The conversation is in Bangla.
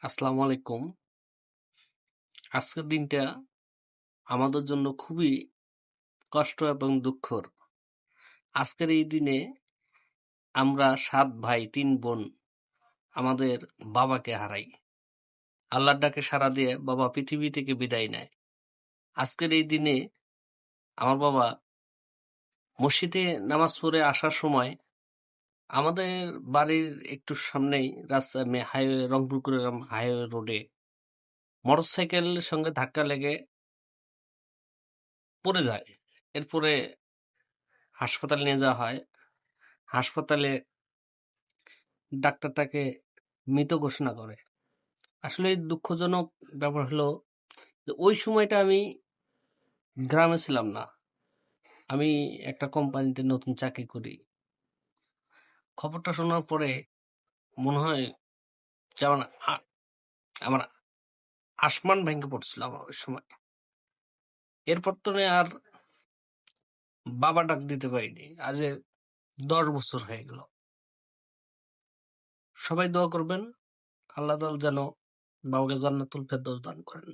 আসসালামু আলাইকুম। আজকের দিনটা আমাদের জন্য খুবই কষ্ট এবং দুঃখর। আজকের এই দিনে আমরা ৭ ভাই ৩ বোন আমাদের বাবাকে হারাই। আল্লাহর ডাকে সাড়া দিয়ে বাবা পৃথিবী থেকে বিদায় নেয়। আজকের এই দিনে আমার বাবা মসজিদে নামাজ পড়ে আসার সময় আমাদের বাড়ির একটু সামনেই রাস্তা হাইওয়ে রংপুর কুড়িগ্রাম হাইওয়ে রোডে মোটরসাইকেলের সঙ্গে ধাক্কা লেগে পড়ে যায়। এরপরে হাসপাতালে নিয়ে যাওয়া হয়। হাসপাতালে ডাক্তার তাকে মৃত ঘোষণা করে। আসলে দুঃখজনক ব্যাপার হলো যে ওই সময়টা আমি গ্রামে ছিলাম না। আমি একটা কোম্পানিতে নতুন চাকরি করি। খবরটা শোনার পরে মনে হয় যে আমার আসমান ভেঙে পড়ছিল আমার ওই সময়। এরপর তো আর বাবা ডাক দিতে পারিনি। আজ 10 বছর হয়ে গেল। সবাই দোয়া করবেন আল্লাহ তাআলা যেন বাবাকে জান্নাতুল ফেরদৌস দান করেন।